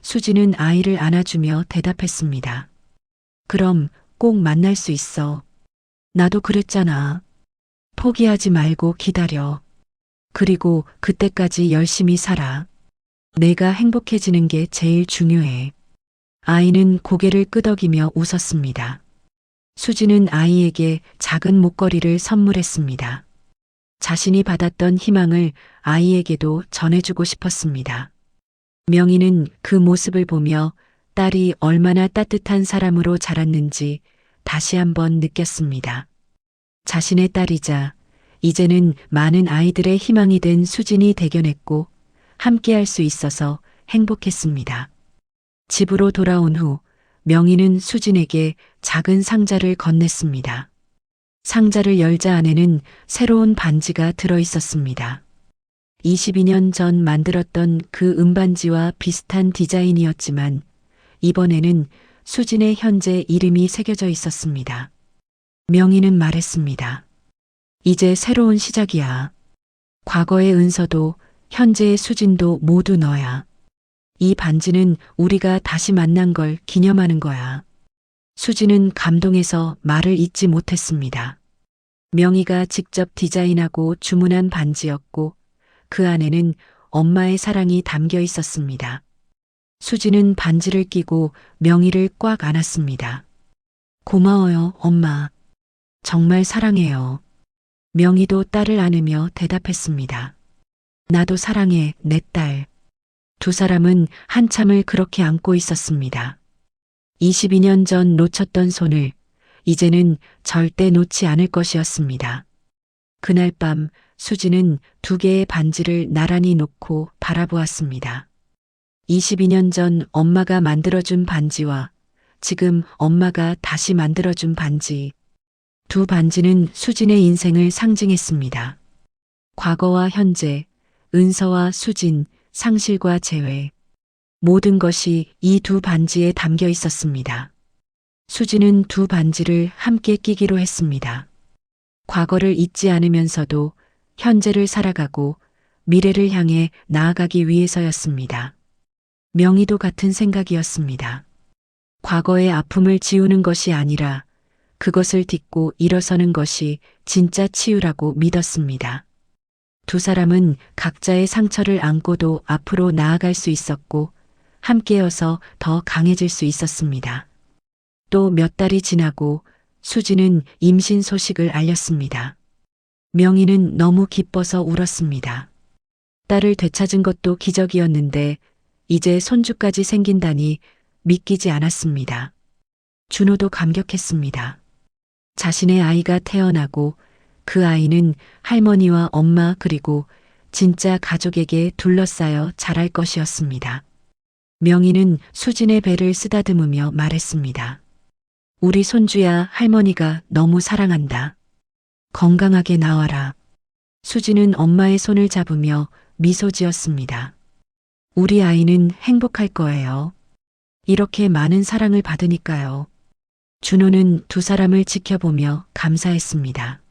수진은 아이를 안아주며 대답했습니다. 그럼 꼭 만날 수 있어. 나도 그랬잖아. 포기하지 말고 기다려. 그리고 그때까지 열심히 살아. 내가 행복해지는 게 제일 중요해. 아이는 고개를 끄덕이며 웃었습니다. 수지는 아이에게 작은 목걸이를 선물했습니다. 자신이 받았던 희망을 아이에게도 전해주고 싶었습니다. 명희는 그 모습을 보며 딸이 얼마나 따뜻한 사람으로 자랐는지 다시 한번 느꼈습니다. 자신의 딸이자 이제는 많은 아이들의 희망이 된 수진이 대견했고 함께할 수 있어서 행복했습니다. 집으로 돌아온 후 명희는 수진에게 작은 상자를 건넸습니다. 상자를 열자 안에는 새로운 반지가 들어 있었습니다. 22년 전 만들었던 그 은반지와 비슷한 디자인이었지만 이번에는 수진의 현재 이름이 새겨져 있었습니다. 명희는 말했습니다. 이제 새로운 시작이야. 과거의 은서도 현재의 수진도 모두 너야. 이 반지는 우리가 다시 만난 걸 기념하는 거야. 수진은 감동해서 말을 잇지 못했습니다. 명희가 직접 디자인하고 주문한 반지였고 그 안에는 엄마의 사랑이 담겨 있었습니다. 수진은 반지를 끼고 명희를 꽉 안았습니다. 고마워요, 엄마. 정말 사랑해요. 명희도 딸을 안으며 대답했습니다. 나도 사랑해, 내 딸. 두 사람은 한참을 그렇게 안고 있었습니다. 22년 전 놓쳤던 손을 이제는 절대 놓지 않을 것이었습니다. 그날 밤 수지는 두 개의 반지를 나란히 놓고 바라보았습니다. 22년 전 엄마가 만들어준 반지와 지금 엄마가 다시 만들어준 반지. 두 반지는 수진의 인생을 상징했습니다. 과거와 현재, 은서와 수진, 상실과 재회. 모든 것이 이 두 반지에 담겨 있었습니다. 수진은 두 반지를 함께 끼기로 했습니다. 과거를 잊지 않으면서도 현재를 살아가고 미래를 향해 나아가기 위해서였습니다. 명희도 같은 생각이었습니다. 과거의 아픔을 지우는 것이 아니라 그것을 딛고 일어서는 것이 진짜 치유라고 믿었습니다. 두 사람은 각자의 상처를 안고도 앞으로 나아갈 수 있었고 함께여서 더 강해질 수 있었습니다. 또 몇 달이 지나고 수지는 임신 소식을 알렸습니다. 명희는 너무 기뻐서 울었습니다. 딸을 되찾은 것도 기적이었는데 이제 손주까지 생긴다니 믿기지 않았습니다. 준호도 감격했습니다. 자신의 아이가 태어나고 그 아이는 할머니와 엄마 그리고 진짜 가족에게 둘러싸여 자랄 것이었습니다. 명희는 수진의 배를 쓰다듬으며 말했습니다. 우리 손주야, 할머니가 너무 사랑한다. 건강하게 나와라. 수진은 엄마의 손을 잡으며 미소 지었습니다. 우리 아이는 행복할 거예요. 이렇게 많은 사랑을 받으니까요. 준호는 두 사람을 지켜보며 감사했습니다.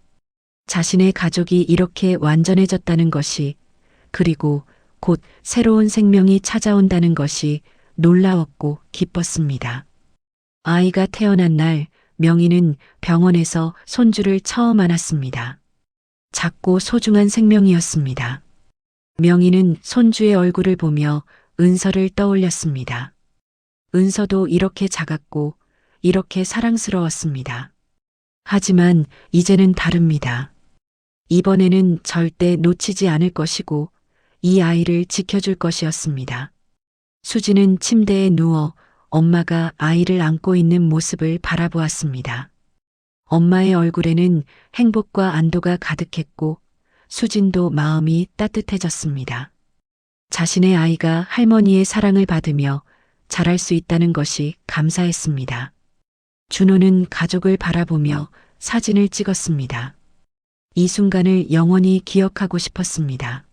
자신의 가족이 이렇게 완전해졌다는 것이, 그리고 곧 새로운 생명이 찾아온다는 것이 놀라웠고 기뻤습니다. 아이가 태어난 날 명희는 병원에서 손주를 처음 안았습니다. 작고 소중한 생명이었습니다. 명희는 손주의 얼굴을 보며 은서를 떠올렸습니다. 은서도 이렇게 작았고 이렇게 사랑스러웠습니다. 하지만 이제는 다릅니다. 이번에는 절대 놓치지 않을 것이고 이 아이를 지켜줄 것이었습니다. 수지는 침대에 누워 엄마가 아이를 안고 있는 모습을 바라보았습니다. 엄마의 얼굴에는 행복과 안도가 가득했고 수진도 마음이 따뜻해졌습니다. 자신의 아이가 할머니의 사랑을 받으며 자랄 수 있다는 것이 감사했습니다. 준호는 가족을 바라보며 사진을 찍었습니다. 이 순간을 영원히 기억하고 싶었습니다.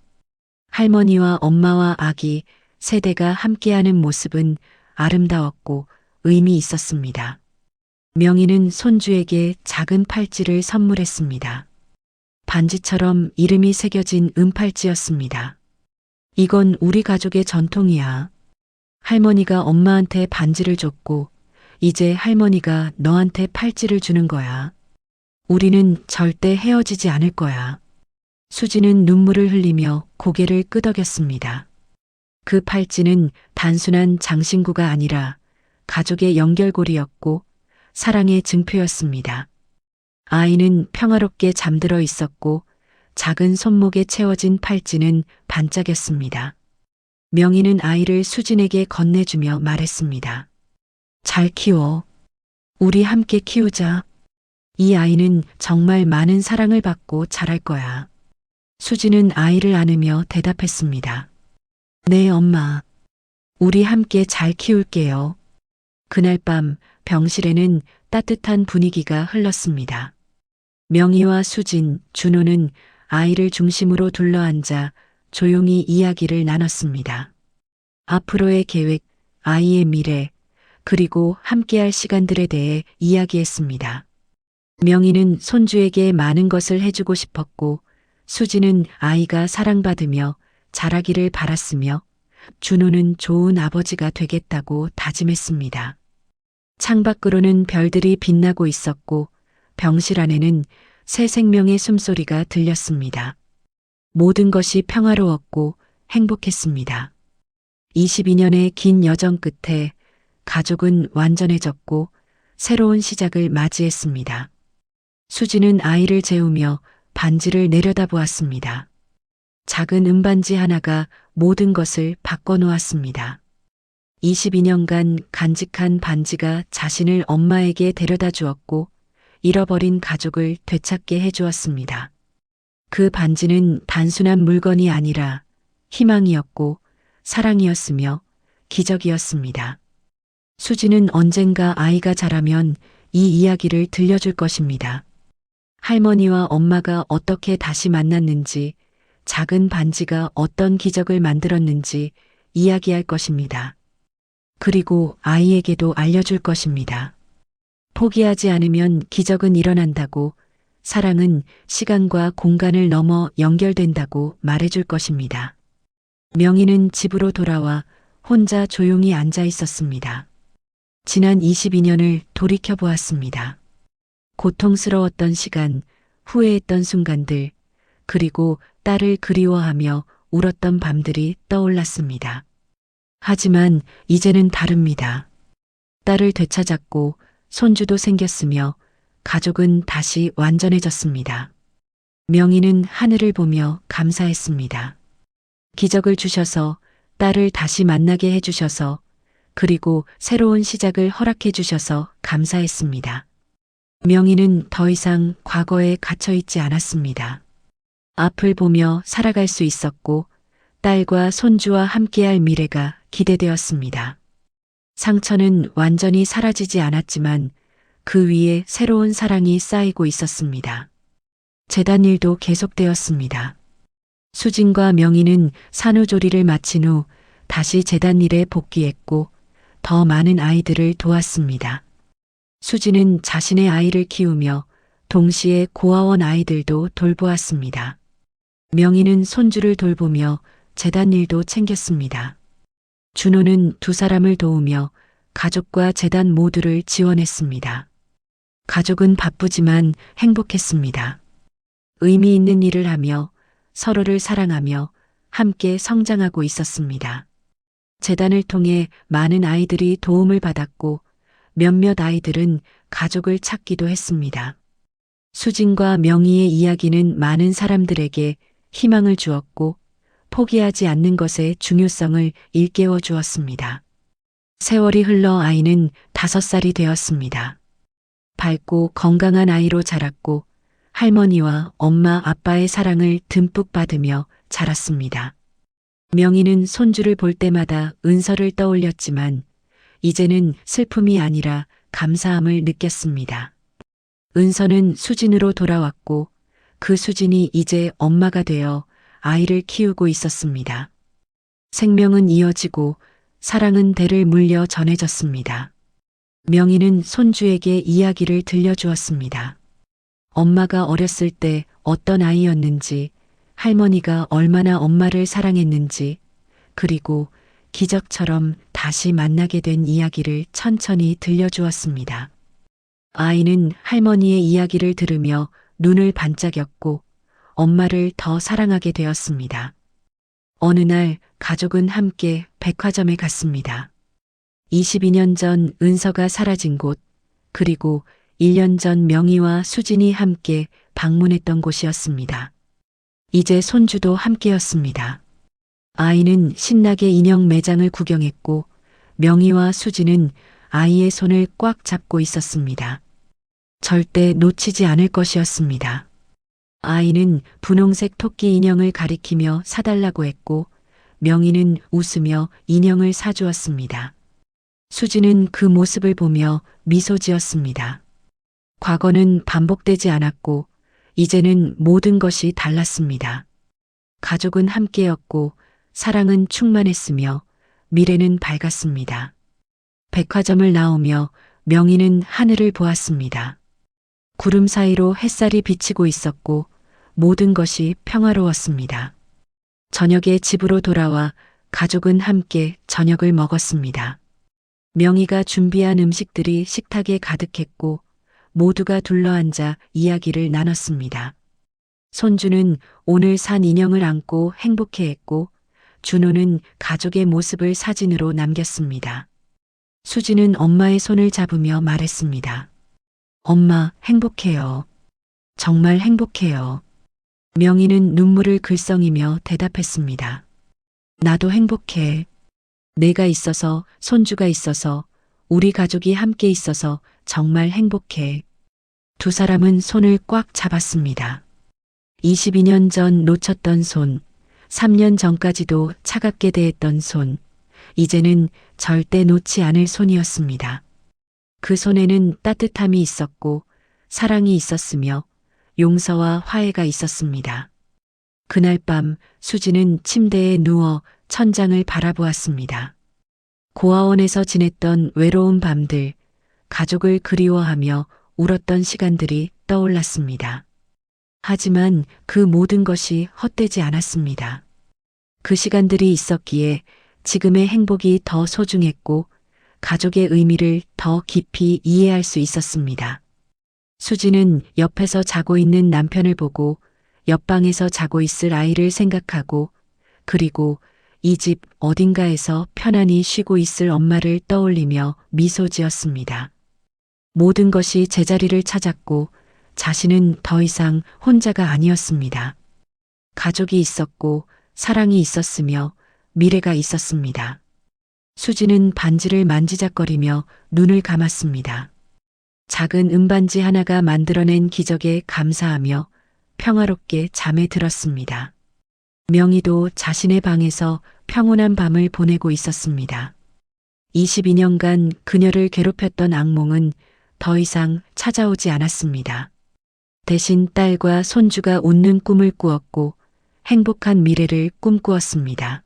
할머니와 엄마와 아기 세대가 함께하는 모습은 아름다웠고 의미 있었습니다. 명희는 손주에게 작은 팔찌를 선물했습니다. 반지처럼 이름이 새겨진 은팔찌였습니다. 이건 우리 가족의 전통이야. 할머니가 엄마한테 반지를 줬고 이제 할머니가 너한테 팔찌를 주는 거야. 우리는 절대 헤어지지 않을 거야. 수지는 눈물을 흘리며 고개를 끄덕였습니다. 그 팔찌는 단순한 장신구가 아니라 가족의 연결고리였고 사랑의 증표였습니다. 아이는 평화롭게 잠들어 있었고 작은 손목에 채워진 팔찌는 반짝였습니다. 명희는 아이를 수진에게 건네주며 말했습니다. 잘 키워. 우리 함께 키우자. 이 아이는 정말 많은 사랑을 받고 자랄 거야. 수진은 아이를 안으며 대답했습니다. 네, 엄마. 우리 함께 잘 키울게요. 그날 밤 병실에는 따뜻한 분위기가 흘렀습니다. 명희와 수진, 준호는 아이를 중심으로 둘러앉아 조용히 이야기를 나눴습니다. 앞으로의 계획, 아이의 미래, 그리고 함께할 시간들에 대해 이야기했습니다. 명희는 손주에게 많은 것을 해주고 싶었고 수지는 아이가 사랑받으며 자라기를 바랐으며 준호는 좋은 아버지가 되겠다고 다짐했습니다. 창밖으로는 별들이 빛나고 있었고 병실 안에는 새 생명의 숨소리가 들렸습니다. 모든 것이 평화로웠고 행복했습니다. 22년의 긴 여정 끝에 가족은 완전해졌고 새로운 시작을 맞이했습니다. 수지는 아이를 재우며 반지를 내려다보았습니다. 작은 은반지 하나가 모든 것을 바꿔놓았습니다. 22년간 간직한 반지가 자신을 엄마에게 데려다 주었고 잃어버린 가족을 되찾게 해주었습니다. 그 반지는 단순한 물건이 아니라 희망이었고 사랑이었으며 기적이었습니다. 수지는 언젠가 아이가 자라면 이 이야기를 들려줄 것입니다. 할머니와 엄마가 어떻게 다시 만났는지, 작은 반지가 어떤 기적을 만들었는지 이야기할 것입니다. 그리고 아이에게도 알려줄 것입니다. 포기하지 않으면 기적은 일어난다고, 사랑은 시간과 공간을 넘어 연결된다고 말해줄 것입니다. 명희는 집으로 돌아와 혼자 조용히 앉아 있었습니다. 지난 22년을 돌이켜 보았습니다. 고통스러웠던 시간, 후회했던 순간들, 그리고 딸을 그리워하며 울었던 밤들이 떠올랐습니다. 하지만 이제는 다릅니다. 딸을 되찾았고 손주도 생겼으며 가족은 다시 완전해졌습니다. 명희는 하늘을 보며 감사했습니다. 기적을 주셔서, 딸을 다시 만나게 해주셔서, 그리고 새로운 시작을 허락해 주셔서 감사했습니다. 명희는 더 이상 과거에 갇혀있지 않았습니다. 앞을 보며 살아갈 수 있었고, 딸과 손주와 함께할 미래가 기대되었습니다. 상처는 완전히 사라지지 않았지만 그 위에 새로운 사랑이 쌓이고 있었습니다. 재단 일도 계속되었습니다. 수진과 명희는 산후조리를 마친 후 다시 재단 일에 복귀했고 더 많은 아이들을 도왔습니다. 수진은 자신의 아이를 키우며 동시에 고아원 아이들도 돌보았습니다. 명희는 손주를 돌보며 재단 일도 챙겼습니다. 준호는 두 사람을 도우며 가족과 재단 모두를 지원했습니다. 가족은 바쁘지만 행복했습니다. 의미 있는 일을 하며 서로를 사랑하며 함께 성장하고 있었습니다. 재단을 통해 많은 아이들이 도움을 받았고 몇몇 아이들은 가족을 찾기도 했습니다. 수진과 명희의 이야기는 많은 사람들에게 희망을 주었고 포기하지 않는 것의 중요성을 일깨워 주었습니다. 세월이 흘러 아이는 5살이 되었습니다. 밝고 건강한 아이로 자랐고 할머니와 엄마 아빠의 사랑을 듬뿍 받으며 자랐습니다. 명희는 손주를 볼 때마다 은서를 떠올렸지만 이제는 슬픔이 아니라 감사함을 느꼈습니다. 은서는 수진으로 돌아왔고 그 수진이 이제 엄마가 되어 아이를 키우고 있었습니다. 생명은 이어지고 사랑은 대를 물려 전해졌습니다. 명희는 손주에게 이야기를 들려주었습니다. 엄마가 어렸을 때 어떤 아이였는지, 할머니가 얼마나 엄마를 사랑했는지, 그리고 기적처럼 다시 만나게 된 이야기를 천천히 들려주었습니다. 아이는 할머니의 이야기를 들으며 눈을 반짝였고 엄마를 더 사랑하게 되었습니다. 어느 날 가족은 함께 백화점에 갔습니다. 22년 전 은서가 사라진 곳, 그리고 1년 전 명희와 수진이 함께 방문했던 곳이었습니다. 이제 손주도 함께였습니다. 아이는 신나게 인형 매장을 구경했고 명희와 수진은 아이의 손을 꽉 잡고 있었습니다. 절대 놓치지 않을 것이었습니다. 아이는 분홍색 토끼 인형을 가리키며 사달라고 했고 명희는 웃으며 인형을 사주었습니다. 수진은 그 모습을 보며 미소 지었습니다. 과거는 반복되지 않았고 이제는 모든 것이 달랐습니다. 가족은 함께였고 사랑은 충만했으며 미래는 밝았습니다. 백화점을 나오며 명희는 하늘을 보았습니다. 구름 사이로 햇살이 비치고 있었고 모든 것이 평화로웠습니다. 저녁에 집으로 돌아와 가족은 함께 저녁을 먹었습니다. 명희가 준비한 음식들이 식탁에 가득했고 모두가 둘러앉아 이야기를 나눴습니다. 손주는 오늘 산 인형을 안고 행복해했고 준호는 가족의 모습을 사진으로 남겼습니다. 수지는 엄마의 손을 잡으며 말했습니다. 엄마, 행복해요. 정말 행복해요. 명희는 눈물을 글썽이며 대답했습니다. 나도 행복해. 내가 있어서, 손주가 있어서, 우리 가족이 함께 있어서 정말 행복해. 두 사람은 손을 꽉 잡았습니다. 22년 전 놓쳤던 손, 3년 전까지도 차갑게 대했던 손, 이제는 절대 놓지 않을 손이었습니다. 그 손에는 따뜻함이 있었고 사랑이 있었으며 용서와 화해가 있었습니다. 그날 밤 수지는 침대에 누워 천장을 바라보았습니다. 고아원에서 지냈던 외로운 밤들, 가족을 그리워하며 울었던 시간들이 떠올랐습니다. 하지만 그 모든 것이 헛되지 않았습니다. 그 시간들이 있었기에 지금의 행복이 더 소중했고 가족의 의미를 더 깊이 이해할 수 있었습니다. 수지는 옆에서 자고 있는 남편을 보고 옆방에서 자고 있을 아이를 생각하고 그리고 이 집 어딘가에서 편안히 쉬고 있을 엄마를 떠올리며 미소 지었습니다. 모든 것이 제자리를 찾았고 자신은 더 이상 혼자가 아니었습니다. 가족이 있었고 사랑이 있었으며 미래가 있었습니다. 수지는 반지를 만지작거리며 눈을 감았습니다. 작은 은반지 하나가 만들어낸 기적에 감사하며 평화롭게 잠에 들었습니다. 명희도 자신의 방에서 평온한 밤을 보내고 있었습니다. 22년간 그녀를 괴롭혔던 악몽은 더 이상 찾아오지 않았습니다. 대신 딸과 손주가 웃는 꿈을 꾸었고 행복한 미래를 꿈꾸었습니다.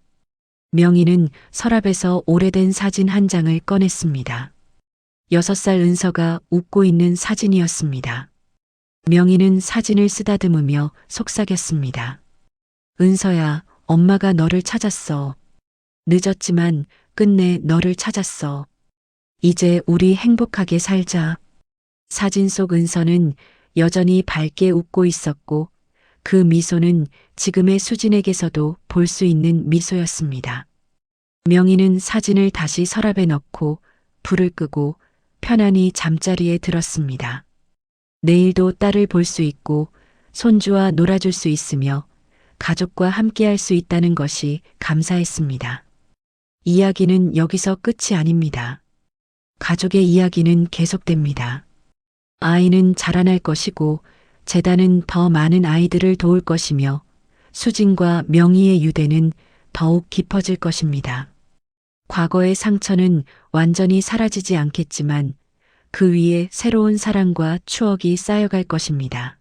명희는 서랍에서 오래된 사진 한 장을 꺼냈습니다. 6살 은서가 웃고 있는 사진이었습니다. 명희는 사진을 쓰다듬으며 속삭였습니다. 은서야, 엄마가 너를 찾았어. 늦었지만 끝내 너를 찾았어. 이제 우리 행복하게 살자. 사진 속 은서는 여전히 밝게 웃고 있었고 그 미소는 지금의 수진에게서도 볼 수 있는 미소였습니다. 명희는 사진을 다시 서랍에 넣고 불을 끄고 편안히 잠자리에 들었습니다. 내일도 딸을 볼 수 있고 손주와 놀아줄 수 있으며 가족과 함께할 수 있다는 것이 감사했습니다. 이야기는 여기서 끝이 아닙니다. 가족의 이야기는 계속됩니다. 아이는 자라날 것이고 재단은 더 많은 아이들을 도울 것이며 수진과 명희의 유대는 더욱 깊어질 것입니다. 과거의 상처는 완전히 사라지지 않겠지만 그 위에 새로운 사랑과 추억이 쌓여갈 것입니다.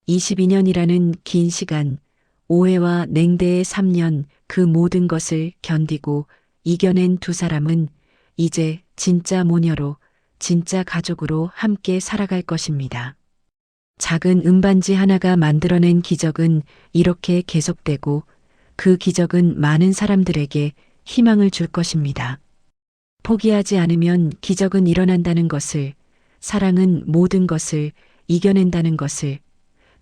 22년이라는 긴 시간, 오해와 냉대의 3년 그 모든 것을 견디고 이겨낸 두 사람은 이제 진짜 모녀로, 진짜 가족으로 함께 살아갈 것입니다. 작은 은반지 하나가 만들어낸 기적은 이렇게 계속되고 그 기적은 많은 사람들에게 희망을 줄 것입니다. 포기하지 않으면 기적은 일어난다는 것을, 사랑은 모든 것을 이겨낸다는 것을,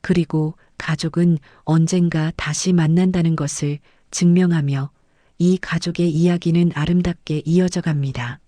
그리고 가족은 언젠가 다시 만난다는 것을 증명하며 이 가족의 이야기는 아름답게 이어져 갑니다.